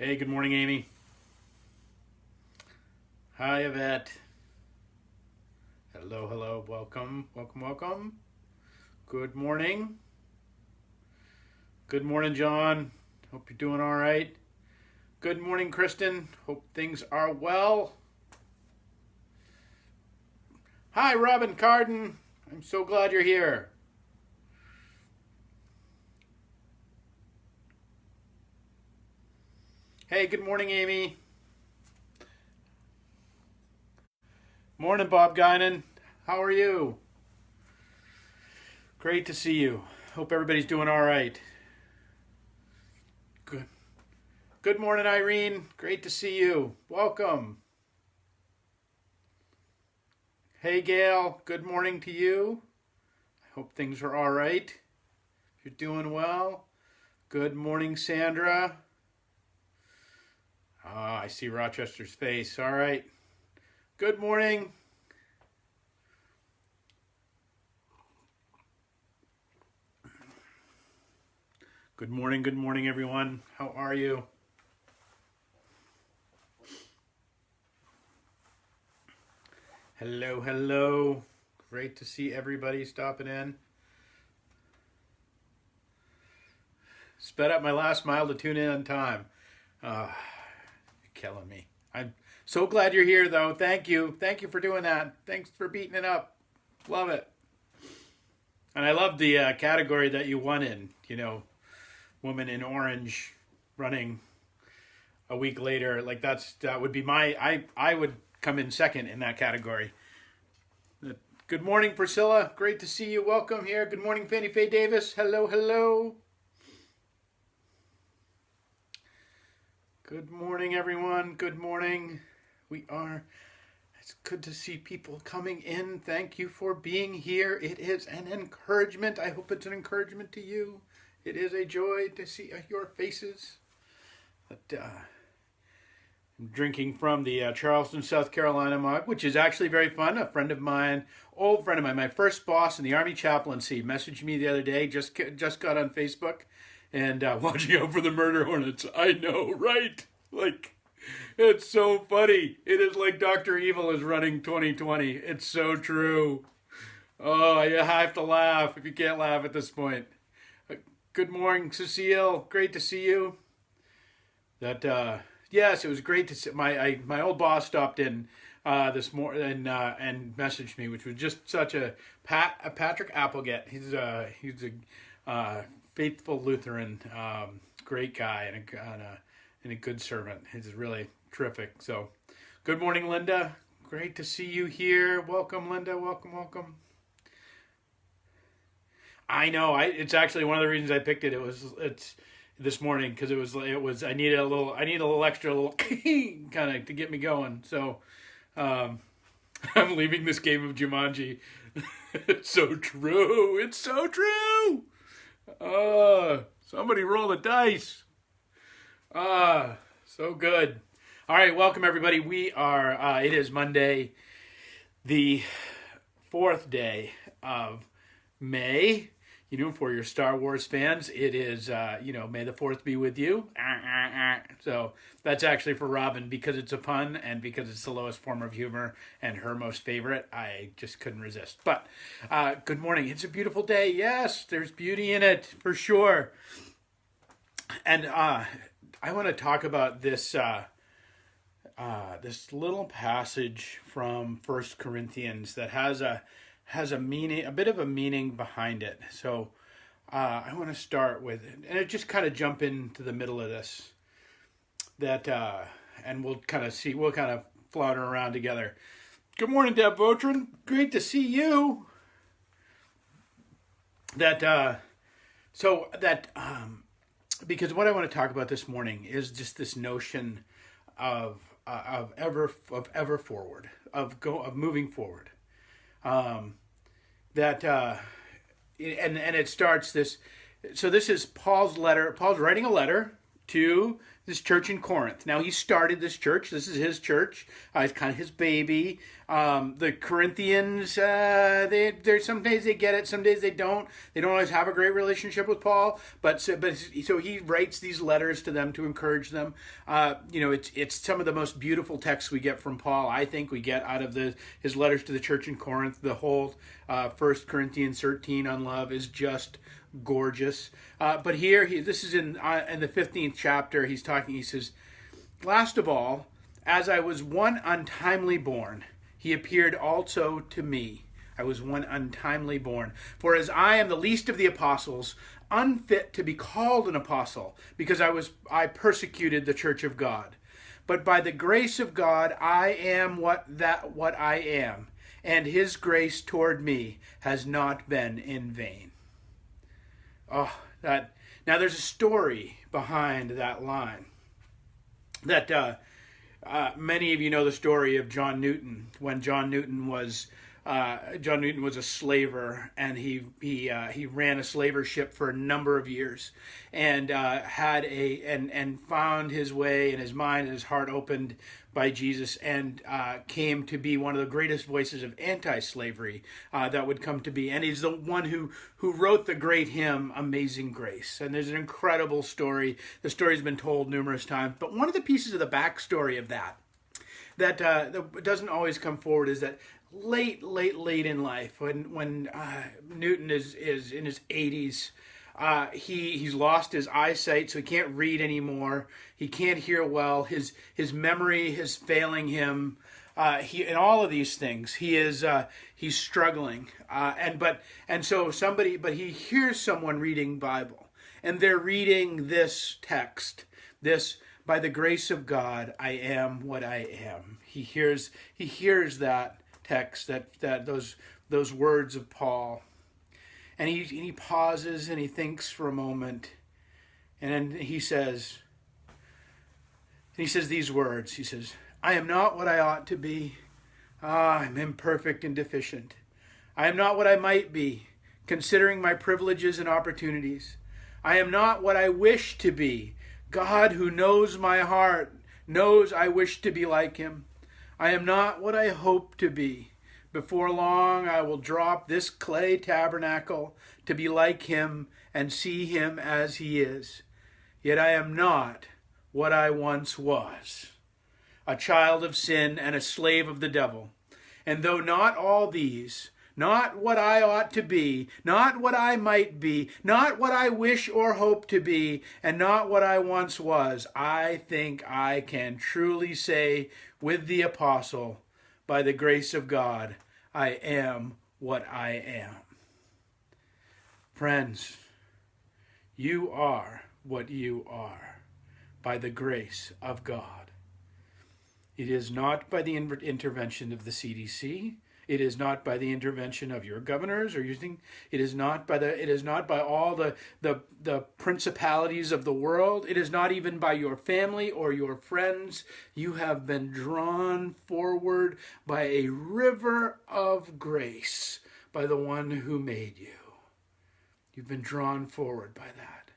Hey, good morning, Amy. Hi, Yvette. Hello, hello. Welcome, welcome, welcome. Good morning. Good morning, John. Hope you're doing all right. Good morning, Kristen. Hope things are well. Hi, Robin Carden. I'm so glad you're here. Hey, good morning, Amy. Morning, Bob Guinan. How are you? Great to see you. Hope everybody's doing all right. Good. Good morning, Irene. Great to see you. Welcome. Hey, Gail. Good morning to you. I hope things are all right. You're doing well. Good morning, Sandra. I see Rochester's face. All right. Good morning. Good morning, everyone. How are you? Hello, hello. Great to see everybody stopping in. Sped up my last mile to tune in on time. You're killing me. I'm so glad you're here, though. Thank you. Thank you for doing that. Thanks for beating it up. Love it. And I love the category that you won in. Woman in orange running a week later. Like that would be I would come in second in that category. Good morning, Priscilla. Great to see you. Welcome here. Good morning, Fannie Faye Davis. Hello, hello. Good morning, everyone. Good morning. It's good to see people coming in. Thank you for being here. It is an encouragement. I hope it's an encouragement to you. It is a joy to see your faces. But, I'm drinking from the Charleston, South Carolina mug, which is actually very fun. A friend of mine, old friend of mine, my first boss in the Army chaplaincy, messaged me the other day, just got on Facebook, and watching out for the murder hornets. I know, right? Like, it's so funny. It is like Dr. Evil is running 2020. It's so true. Oh, you have to laugh if you can't laugh at this point. Good morning, Cecile. Great to see you. Yes, it was great to see. My old boss stopped in this morning and messaged me, which was just such a Patrick Applegate. He's a faithful Lutheran, great guy and a good servant. He's really terrific. So, good morning, Linda. Great to see you here. Welcome, Linda. Welcome, welcome. I know. It's actually one of the reasons I picked it. It's this morning because it was I needed a little extra kind of to get me going. So I'm leaving this game of Jumanji. It's so true. It's so true. Somebody roll the dice. So good. All right, welcome everybody. We are. It is Monday, the 4th day of May. For your Star Wars fans, it is, May the 4th be with you. So that's actually for Robin because it's a pun and because it's the lowest form of humor and her most favorite. I just couldn't resist. But good morning. It's a beautiful day. Yes, there's beauty in it for sure. And I want to talk about this this little passage from 1 Corinthians that has a meaning, a bit of a meaning behind it. So I want to start with, and it just kind of jump into the middle of this. And we'll kind of flounder around together. Good morning, Deb Votrin. Great to see you. Because what I want to talk about this morning is just this notion of ever forward, of moving forward. And it starts this. So this is Paul's letter. Paul's writing a letter to this church in Corinth. Now, he started this church. This is his church. It's kind of his baby. The Corinthians, they're some days they get it, some days they don't. They don't always have a great relationship with Paul. So he writes these letters to them to encourage them. It's some of the most beautiful texts we get from Paul. I think we get out of his letters to the church in Corinth. The whole 1 Corinthians 13 on love is just gorgeous. But here, this is in the 15th chapter, he's talking, he says, "Last of all, as I was one untimely born, he appeared also to me. I was one untimely born. For as I am the least of the apostles, unfit to be called an apostle, because I persecuted the church of God. But by the grace of God, I am what I am, and his grace toward me has not been in vain." Oh, now there's a story behind that line. That many of you know the story of John Newton. When John Newton was a slaver, and he ran a slaver ship for a number of years, and and found his way, and his mind and his heart opened by Jesus, and came to be one of the greatest voices of anti-slavery that would come to be. And he's the one who wrote the great hymn, Amazing Grace. And there's an incredible story. The story's been told numerous times. But one of the pieces of the backstory of that doesn't always come forward is that late in life, when Newton is in his 80s, he's lost his eyesight, so he can't read anymore. He can't hear well. His memory is failing him. In all of these things, he's struggling. But he hears someone reading Bible, and they're reading this text. This, by the grace of God, I am what I am. He hears that text, that those words of Paul. And he pauses and he thinks for a moment, and then he says these words. He says, "I am not what I ought to be. I'm imperfect and deficient. I am not what I might be, considering my privileges and opportunities. I am not what I wish to be. God, who knows my heart, knows I wish to be like him. I am not what I hope to be. Before long, I will drop this clay tabernacle to be like him and see him as he is. Yet I am not what I once was, a child of sin and a slave of the devil. And though not all these, not what I ought to be, not what I might be, not what I wish or hope to be, and not what I once was, I think I can truly say with the apostle, by the grace of God, I am what I am." Friends, you are what you are by the grace of God. It is not by the intervention of the CDC. It is not by the intervention of your governors or using. It is not by all the principalities of the world. It is not even by your family or your friends. You have been drawn forward by a river of grace, by the one who made you. You've been drawn forward by that.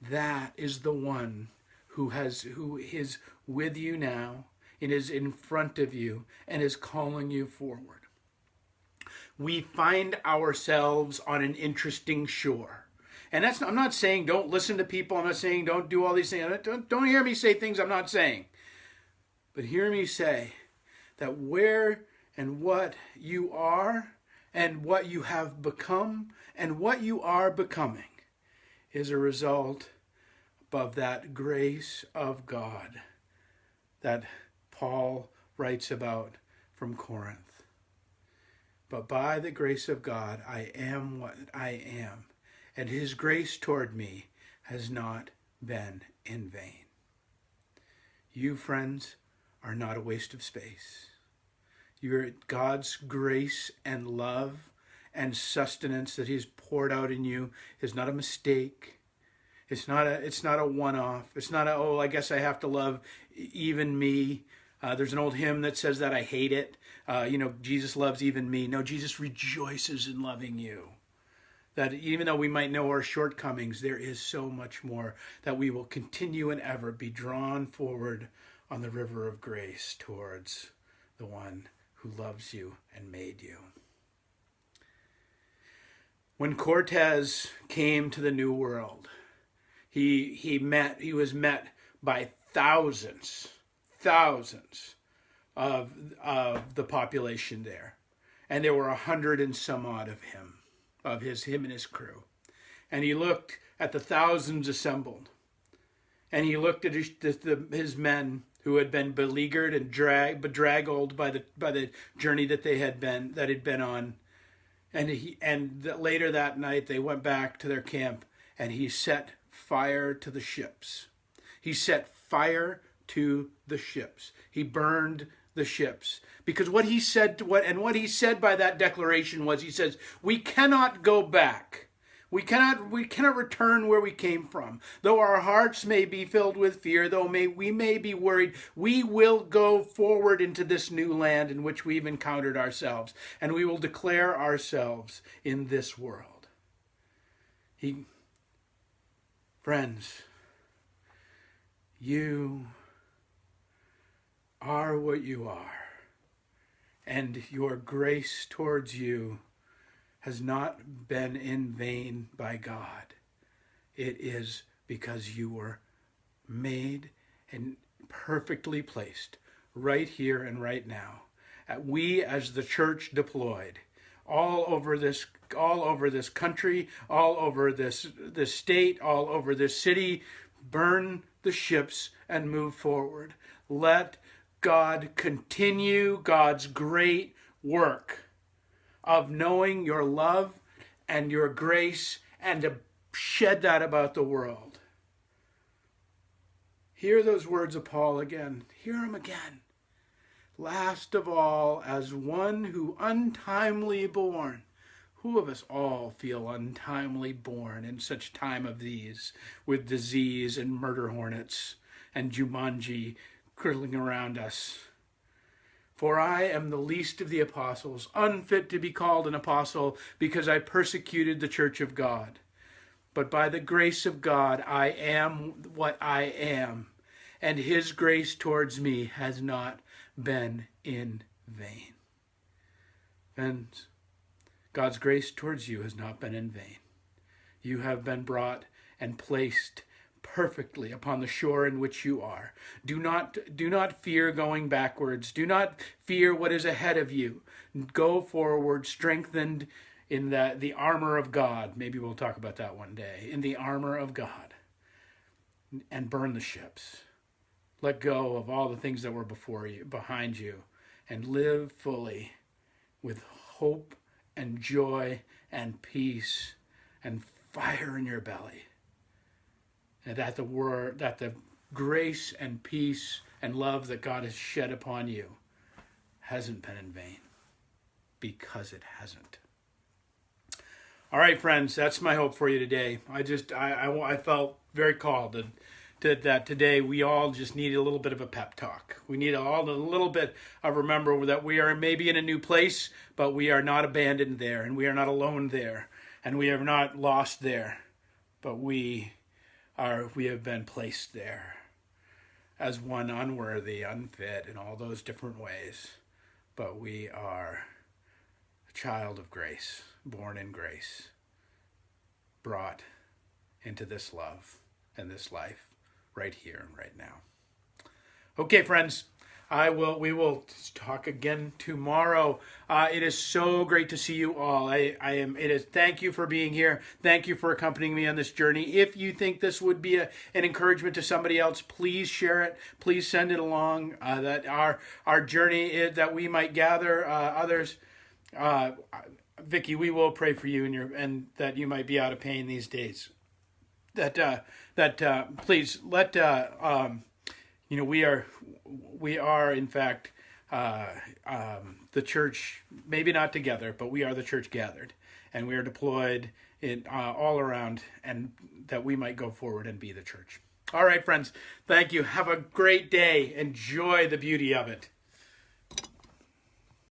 That is the one who is with you now and is in front of you and is calling you forward. We find ourselves on an interesting shore. And I'm not saying don't listen to people. I'm not saying don't do all these things. Don't hear me say things I'm not saying. But hear me say that where and what you are and what you have become and what you are becoming is a result of that grace of God that Paul writes about from Corinth. But by the grace of God, I am what I am, and his grace toward me has not been in vain. You, friends, are not a waste of space. You're God's grace and love and sustenance that he's poured out in you is not a mistake. It's not a one-off. It's not I guess I have to love even me. There's an old hymn that says that. I hate it. Jesus loves even me. No, Jesus rejoices in loving you. that even though we might know our shortcomings, there is so much more, that we will continue and ever be drawn forward on the river of grace towards the one who loves you and made you. When Cortez came to the New World, he was met by thousands of the population there. And there were 100 and some odd of him and his crew. And he looked at the thousands assembled. And he looked at his men who had been beleaguered and bedraggled by the journey that had been on. And later that night they went back to their camp, and he set fire to the ships. He set fire to the ships. He burned the ships, because what he said by that declaration was, he says, we cannot go back. We cannot return where we came from. Though our hearts may be filled with fear, though we may be worried, we will go forward into this new land in which we've encountered ourselves, and we will declare ourselves in this world. Friends, you are what you are, and your grace towards you has not been in vain by God. It is because you were made and perfectly placed right here and right now. We as the church deployed all over this country, all over this state, all over this city, burn the ships and move forward. Let God continue God's great work of knowing your love and your grace, and to shed that about the world. Hear those words of Paul again. Hear them again. Last of all, as one who untimely born. Who of us all feel untimely born in such time of these, with disease and murder hornets and Jumanji curdling around us? For I am the least of the apostles, unfit to be called an apostle, because I persecuted the church of God. But by the grace of God, I am what I am, and his grace towards me has not been in vain. Friends, God's grace towards you has not been in vain. You have been brought and placed perfectly upon the shore in which you are. Do not fear going backwards. Do not fear what is ahead of you. Go forward, strengthened in the armor of God. Maybe we'll talk about that one day. In the armor of God. And burn the ships. Let go of all the things that were behind you, and live fully with hope and joy and peace and fire in your belly. And that the grace and peace and love that God has shed upon you hasn't been in vain, because it hasn't. All right, friends, that's my hope for you today. I felt very called that today we all just need a little bit of a pep talk. We need a little bit of remember that we are maybe in a new place, but we are not abandoned there, and we are not alone there, and we are not lost there, but we have been placed there as one unworthy, unfit in all those different ways. But we are a child of grace, born in grace, brought into this love and this life right here and right now. Okay, friends, we will talk again tomorrow. It is so great to see you all. Thank you for being here. Thank you for accompanying me on this journey. If you think this would be an encouragement to somebody else, please share it. Please send it along. That our journey is that we might gather others. Vicky, we will pray for you and that you might be out of pain these days. Please let we are in fact the church, maybe not together, but we are the church gathered, and we are deployed in all around, and that we might go forward and be the church. All right, friends, thank you. Have a great day. Enjoy the beauty of it.